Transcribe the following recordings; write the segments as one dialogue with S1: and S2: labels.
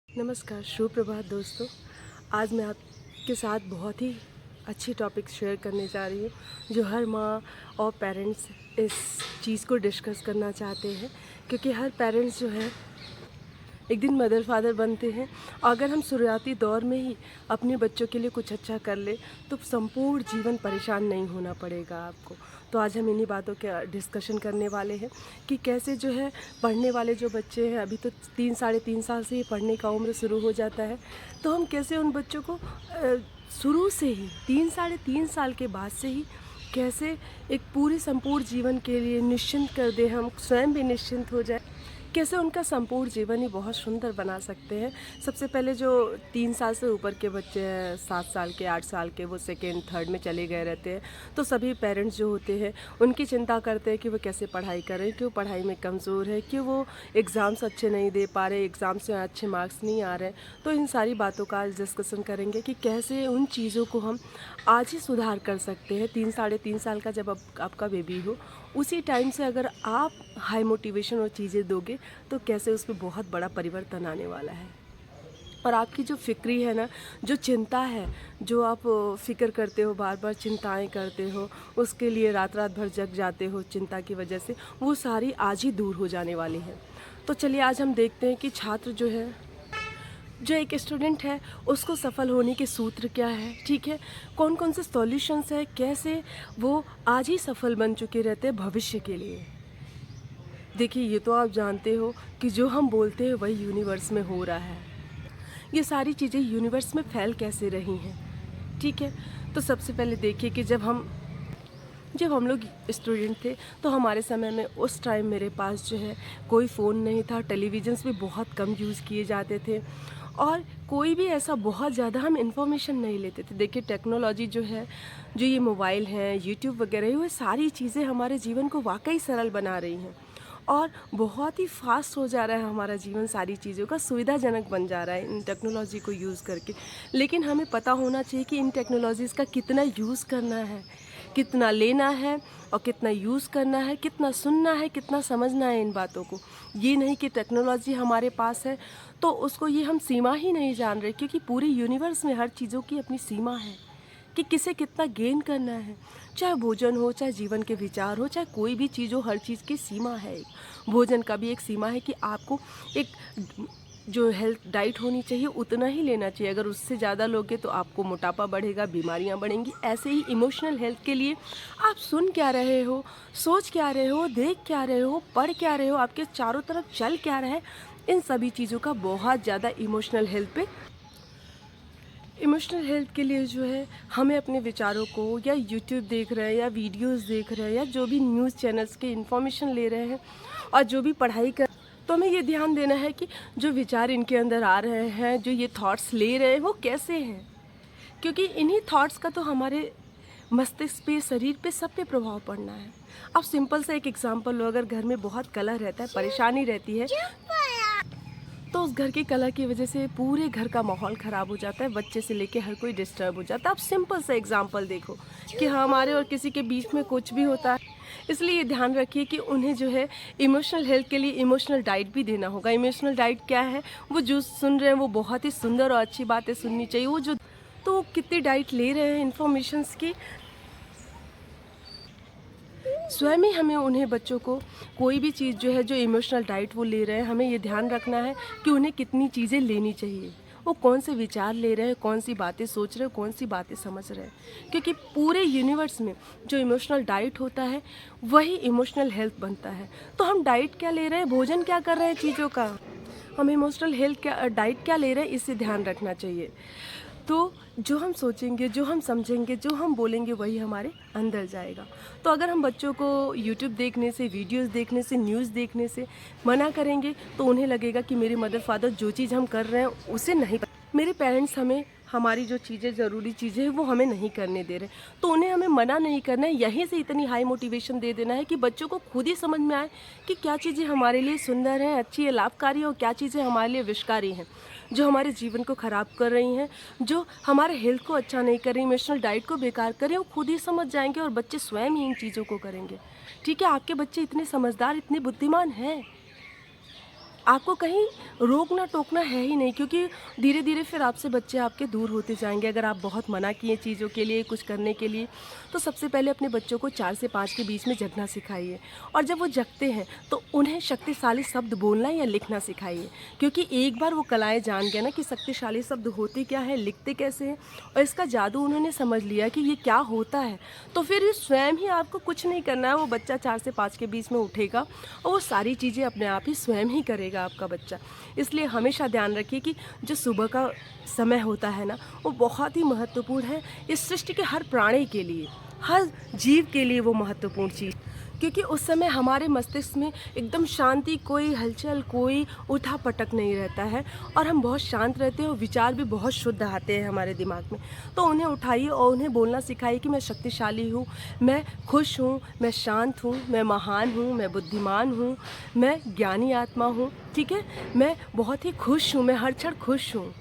S1: नमस्कार, शुभ प्रभात दोस्तों। आज मैं आपके साथ बहुत ही अच्छी टॉपिक शेयर करने जा रही हूँ, जो हर माँ और पेरेंट्स इस चीज़ को डिस्कस करना चाहते हैं, क्योंकि हर पेरेंट्स जो है एक दिन मदर फादर बनते हैं। अगर हम शुरुआती दौर में ही अपने बच्चों के लिए कुछ अच्छा कर ले तो संपूर्ण जीवन परेशान नहीं होना पड़ेगा आपको। तो आज हम इन्हीं बातों के डिस्कशन करने वाले हैं कि कैसे जो है पढ़ने वाले जो बच्चे हैं, अभी तो 3 साढ़े 3 साल से ही पढ़ने का उम्र शुरू हो जाता है, तो हम कैसे उन बच्चों को शुरू से ही 3 साढ़े 3 साल के बाद से ही कैसे एक पूरी संपूर्ण जीवन के लिए निश्चिंत कर दे, हम स्वयं भी निश्चिंत हो जाए, कैसे उनका संपूर्ण जीवन ही बहुत सुंदर बना सकते हैं। सबसे पहले जो 3 साल से ऊपर के बच्चे हैं, 7 साल के 8 साल के, वो सेकेंड थर्ड में चले गए रहते हैं, तो सभी पेरेंट्स जो होते हैं उनकी चिंता करते हैं कि वो कैसे पढ़ाई करें, क्यों पढ़ाई में कमज़ोर है, क्यों वो एग्ज़ाम्स अच्छे नहीं दे पा रहे, एग्ज़ाम्स में अच्छे मार्क्स नहीं आ रहे। तो इन सारी बातों का आज डिस्कशन करेंगे कि कैसे उन चीज़ों को हम आज ही सुधार कर सकते हैं। 3 साढ़े 3 साल का जब आपका बेबी हो, उसी टाइम से अगर आप हाई मोटिवेशन और चीज़ें दोगे तो कैसे उसमें बहुत बड़ा परिवर्तन आने वाला है। और आपकी जो फिक्री है ना, जो चिंता है, जो आप फिक्र करते हो, बार बार चिंताएं करते हो, उसके लिए रात रात भर जग जाते हो चिंता की वजह से, वो सारी आज ही दूर हो जाने वाली है। तो चलिए आज हम देखते हैं कि छात्र जो है, जो एक स्टूडेंट है, उसको सफल होने के सूत्र क्या है, ठीक है, कौन कौन से सॉल्यूशंस है, कैसे वो आज ही सफल बन चुके रहते हैं भविष्य के लिए। देखिए, ये तो आप जानते हो कि जो हम बोलते हैं वही यूनिवर्स में हो रहा है। ये सारी चीज़ें यूनिवर्स में फैल कैसे रही हैं, ठीक है। तो सबसे पहले देखिए कि जब हम लोग स्टूडेंट थे तो हमारे समय में उस टाइम मेरे पास जो है कोई फ़ोन नहीं था, टेलीविज़न्स भी बहुत कम यूज़ किए जाते थे, और कोई भी ऐसा बहुत ज़्यादा हम इंफॉर्मेशन नहीं लेते थे। देखिए, टेक्नोलॉजी जो है, जो ये मोबाइल हैं, यूट्यूब वगैरह, ये सारी चीज़ें हमारे जीवन को वाकई सरल बना रही हैं और बहुत ही फास्ट हो जा रहा है हमारा जीवन, सारी चीज़ों का सुविधाजनक बन जा रहा है इन टेक्नोलॉजी को यूज़ करके। लेकिन हमें पता होना चाहिए कि इन टेक्नोलॉजीज़ का कितना यूज़ करना है, कितना लेना है और कितना यूज़ करना है, कितना सुनना है, कितना समझना है इन बातों को। ये नहीं कि टेक्नोलॉजी हमारे पास है तो उसको ये हम सीमा ही नहीं जान रहे, क्योंकि पूरे यूनिवर्स में हर चीज़ों की अपनी सीमा है कि किसे कितना गेन करना है। चाहे भोजन हो, चाहे जीवन के विचार हो, चाहे कोई भी चीज़ हो, हर चीज़ की सीमा है। भोजन का भी एक सीमा है कि आपको एक जो हेल्थ डाइट होनी चाहिए उतना ही लेना चाहिए। अगर उससे ज़्यादा लोगे तो आपको मोटापा बढ़ेगा, बीमारियां बढ़ेंगी। ऐसे ही इमोशनल हेल्थ के लिए आप सुन क्या रहे हो, सोच क्या रहे हो, देख क्या रहे हो, पढ़ क्या रहे हो, आपके चारों तरफ चल क्या रहा है, इन सभी चीज़ों का बहुत ज़्यादा इमोशनल हेल्थ के लिए जो है हमें अपने विचारों को, या यूट्यूब देख रहे हैं या वीडियोस देख रहे हैं या जो भी न्यूज़ चैनल्स के इन्फॉर्मेशन ले रहे हैं और जो भी पढ़ाई कर, तो हमें ये ध्यान देना है कि जो विचार इनके अंदर आ रहे हैं, जो ये थॉट्स ले रहे हैं, वो कैसे हैं, क्योंकि इन्हीं थॉट्स का तो हमारे मस्तिष्क पे, शरीर पे, सब पे प्रभाव पड़ना है। अब सिंपल सा एक एग्जांपल लो, अगर घर में बहुत कलह रहता है, परेशानी रहती है, तो उस घर की कला की वजह से पूरे घर का माहौल ख़राब हो जाता है, बच्चे से लेके हर कोई डिस्टर्ब हो जाता है। आप सिंपल सा एग्जांपल देखो कि हमारे और किसी के बीच में कुछ भी होता है, इसलिए ये ध्यान रखिए कि उन्हें जो है इमोशनल हेल्थ के लिए इमोशनल डाइट भी देना होगा। इमोशनल डाइट क्या है, वो जो सुन रहे हैं वो बहुत ही सुंदर और अच्छी बातें सुननी चाहिए। वो जो, तो वो कितनी डाइट ले रहे हैं इन्फॉर्मेशंस की, स्वयं ही हमें उन्हें, बच्चों को, कोई भी चीज़ जो है, जो इमोशनल डाइट वो ले रहे हैं, हमें ये ध्यान रखना है कि उन्हें कितनी चीज़ें लेनी चाहिए, वो कौन से विचार ले रहे हैं, कौन सी बातें सोच रहे हैं, कौन सी बातें समझ रहे हैं। क्योंकि पूरे यूनिवर्स में जो इमोशनल डाइट होता है वही इमोशनल हेल्थ बनता है। तो हम डाइट क्या ले रहे हैं, भोजन क्या कर रहे हैं चीज़ों का, हम इमोशनल हेल्थ क्या, डाइट क्या ले रहे हैं, इससे ध्यान रखना चाहिए। तो जो हम सोचेंगे, जो हम समझेंगे, जो हम बोलेंगे, वही हमारे अंदर जाएगा। तो अगर हम बच्चों को यूट्यूब देखने से, वीडियोस देखने से, न्यूज़ देखने से मना करेंगे तो उन्हें लगेगा कि मेरे मदर फादर जो चीज़ हम कर रहे हैं उसे नहीं, मेरे पेरेंट्स हमें, हमारी जो चीज़ें, ज़रूरी चीज़ें हैं वो हमें नहीं करने दे रहे, तो उन्हें हमें मना नहीं करना है। यहीं से इतनी हाई मोटिवेशन दे देना है कि बच्चों को खुद ही समझ में आए कि क्या चीज़ें हमारे लिए सुंदर हैं, अच्छी है, लाभकारी है, और क्या चीज़ें हमारे लिए विषकारी हैं, जो हमारे जीवन को ख़राब कर रही हैं, जो हमारे हेल्थ को अच्छा नहीं कर रही, इमोशनल डाइट को बेकार कर रही हैं। वो खुद ही समझ जाएंगे और बच्चे स्वयं ही इन चीज़ों को करेंगे। ठीक है, आपके बच्चे इतने समझदार, इतने बुद्धिमान हैं, आपको कहीं रोकना टोकना है ही नहीं, क्योंकि धीरे धीरे फिर आपसे बच्चे आपके दूर होते जाएंगे। अगर आप बहुत मना किए चीज़ों के लिए, कुछ करने के लिए, तो सबसे पहले अपने बच्चों को 4 से 5 के बीच में जगना सिखाइए। और जब वो जगते हैं तो उन्हें शक्तिशाली शब्द बोलना या लिखना सिखाइए, क्योंकि एक बार वो कलाएँ जान गए ना कि शक्तिशाली शब्द होते क्या है, लिखते कैसे हैं, और इसका जादू उन्होंने समझ लिया कि ये क्या होता है, तो फिर ये स्वयं ही आपको कुछ नहीं करना है। वो बच्चा 4 से 5 के बीच में उठेगा और वो सारी चीज़ें अपने आप ही स्वयं ही करेगा आपका बच्चा। इसलिए हमेशा ध्यान रखिए कि जो सुबह का समय होता है ना, वो बहुत ही महत्वपूर्ण है इस सृष्टि के हर प्राणी के लिए, हर जीव के लिए वो महत्वपूर्ण चीज़, क्योंकि उस समय हमारे मस्तिष्क में एकदम शांति, कोई हलचल, कोई उठा पटक नहीं रहता है और हम बहुत शांत रहते हैं और विचार भी बहुत शुद्ध आते हैं हमारे दिमाग में। तो उन्हें उठाइए और उन्हें बोलना सिखाइए कि मैं शक्तिशाली हूँ, मैं खुश हूँ, मैं शांत हूँ, मैं महान हूँ, मैं बुद्धिमान हूँ, मैं ज्ञानी आत्मा हूँ, ठीक है, मैं बहुत ही खुश हूँ, मैं हर क्षण खुश हूँ,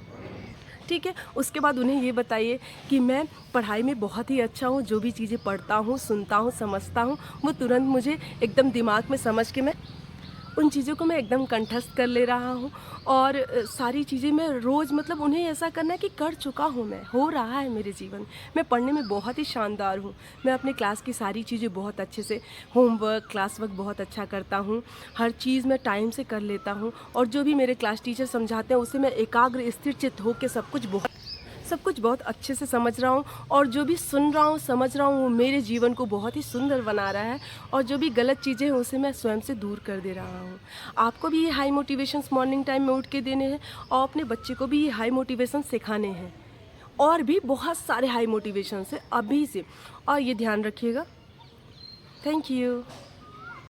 S1: ठीक है। उसके बाद उन्हें ये बताइए कि मैं पढ़ाई में बहुत ही अच्छा हूँ, जो भी चीज़ें पढ़ता हूँ, सुनता हूँ, समझता हूँ, वो तुरंत मुझे एकदम दिमाग में समझ के मैं उन चीज़ों को मैं एकदम कंठस्थ कर ले रहा हूँ। और सारी चीज़ें मैं रोज़, मतलब उन्हें ऐसा करना है कि कर चुका हूँ मैं, हो रहा है मेरे जीवन। मैं पढ़ने में बहुत ही शानदार हूँ, मैं अपने क्लास की सारी चीज़ें बहुत अच्छे से, होमवर्क, क्लास वर्क बहुत अच्छा करता हूँ, हर चीज़ मैं टाइम से कर लेता हूँ, और जो भी मेरे क्लास टीचर समझाते हैं उसे मैं एकाग्र स्थिर चित्त होकर सब कुछ बहुत अच्छे से समझ रहा हूँ, और जो भी सुन रहा हूँ, समझ रहा हूँ, वो मेरे जीवन को बहुत ही सुंदर बना रहा है, और जो भी गलत चीज़ें हैं उसे मैं स्वयं से दूर कर दे रहा हूँ। आपको भी ये हाई मोटिवेशंस मॉर्निंग टाइम में उठ के देने हैं, और अपने बच्चे को भी ये हाई मोटिवेशन सिखाने हैं, और भी बहुत सारे हाई मोटिवेशंस हैं अभी से, और ये ध्यान रखिएगा। Thank you.